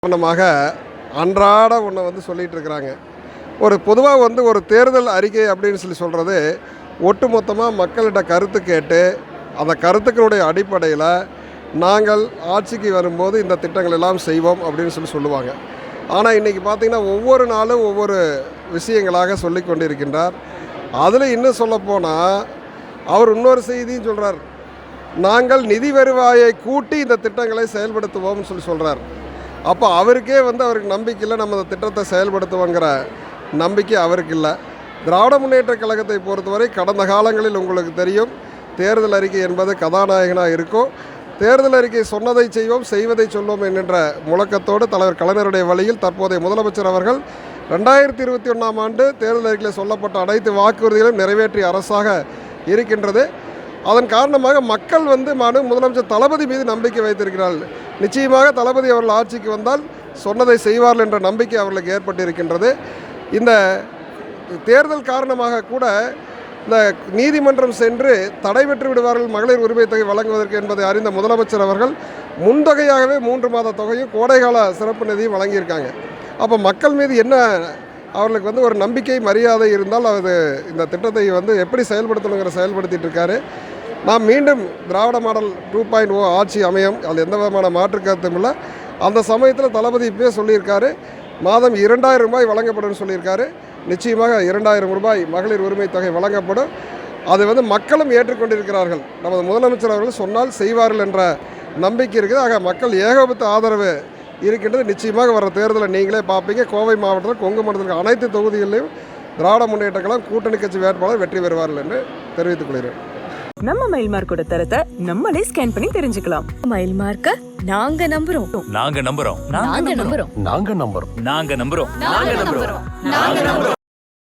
காரணமாக அன்றாட ஒன்றை சொல்லிகிட்டு இருக்கிறாங்க. ஒரு பொதுவாக ஒரு தேர்தல் அறிக்கை அப்படின்னு சொல்கிறது ஒட்டுமொத்தமாக மக்களிட கருத்து கேட்டு அந்த கருத்துக்களுடைய அடிப்படையில் நாங்கள் ஆட்சிக்கு வரும்போது இந்த திட்டங்கள் எல்லாம் செய்வோம் அப்படின்னு சொல்லுவாங்க. ஆனால் இன்றைக்கி பார்த்திங்கன்னா ஒவ்வொரு நாளும் ஒவ்வொரு விஷயங்களாக சொல்லி கொண்டிருக்கின்றார். அதில் இன்னும் சொல்லப்போனால் அவர் இன்னொரு செய்தியும் சொல்கிறார். நாங்கள் நிதி வருவாயை கூட்டி இந்த திட்டங்களை செயல்படுத்துவோம்னு சொல்கிறார். அப்போ அவருக்கே அவருக்கு நம்பிக்கை இல்லை, நம்ம இந்த திட்டத்தை செயல்படுத்துவோங்கிற நம்பிக்கை அவருக்கு இல்லை. திராவிட முன்னேற்ற கழகத்தை பொறுத்தவரை கடந்த காலங்களில் உங்களுக்கு தெரியும், தேர்தல் அறிக்கை என்பது கதாநாயகனாக இருக்கும். தேர்தல் அறிக்கை சொன்னதை செய்வோம் செய்வதை சொல்வோம் என்கின்ற முழக்கத்தோடு தலைவர் கலைஞருடைய வழியில் தற்போதைய முதலமைச்சர் அவர்கள் 2021ஆம் ஆண்டு தேர்தல் அறிக்கையில் சொல்லப்பட்ட அனைத்து வாக்குறுதிகளையும் நிறைவேற்றிய அரசாக இருக்கின்றது. அதன் காரணமாக மக்கள் முதலமைச்சர் தளபதி மீது நம்பிக்கை வைத்திருக்கிறார்கள். நிச்சயமாக தளபதி அவர்கள் ஆட்சிக்கு வந்தால் சொன்னதை செய்வார்கள் என்ற நம்பிக்கை அவர்களுக்கு ஏற்பட்டிருக்கின்றது. இந்த தேர்தல் காரணமாக கூட இந்த நீதிமன்றம் சென்று தடை பெற்று விடுவார்கள் மகளிர் உரிமை தொகை வழங்குவதற்கு என்பதை அறிந்த முதலமைச்சர் அவர்கள் முன்தொகையாகவே 3 மாத தொகையும் கோடைகால சிறப்பு நிதியும் வழங்கியிருக்காங்க. அப்போ மக்கள் மீது என்ன அவர்களுக்கு ஒரு நம்பிக்கை மரியாதை இருந்தால் அது இந்த திட்டத்தை எப்படி செயல்படுத்தணுங்கிற செயல்படுத்திட்டு இருக்காரு. நாம் மீண்டும் திராவிட மாடல் 2.0 ஆட்சி அமையும், அது எந்த விதமான மாற்று கருத்தும் இல்லை. அந்த சமயத்தில் தளபதி இப்போயே சொல்லியிருக்காரு, மாதம் 2000 ரூபாய் வழங்கப்படும் சொல்லியிருக்காரு. நிச்சயமாக 2000 ரூபாய் மகளிர் உரிமை தொகை வழங்கப்படும். அது மக்களும் ஏற்றுக்கொண்டிருக்கிறார்கள். நமது முதலமைச்சர் அவர்கள் சொன்னால் செய்வார்கள் என்ற நம்பிக்கை இருக்குது. ஆக மக்கள் ஏகோபித்த ஆதரவு இருக்கின்றது. நிச்சயமாக வர தேர்தலை நீங்களே பார்ப்பீங்க. கோவை மாவட்டத்தில் கொங்கு மண்டலத்தில் அனைத்து தொகுதிகளிலும் திராவிட முன்னேற்ற கழகம் கூட்டணி கட்சி வேட்பாளர் வெற்றி பெறுவார்கள் என்று தெரிவித்துக் கொள்கிறேன். நம்ம மயில் மார்க்கோட தரத்தை நம்மளே ஸ்கேன் பண்ணி தெரிஞ்சுக்கலாம். மயில் மார்க்க நாங்க நம்புறோம். நாங்க நம்புறோம். நாங்க நம்புறோம். நாங்க நம்புறோம். நாங்க நம்புறோம். நாங்க நம்புறோம். நாங்க நம்புறோம்.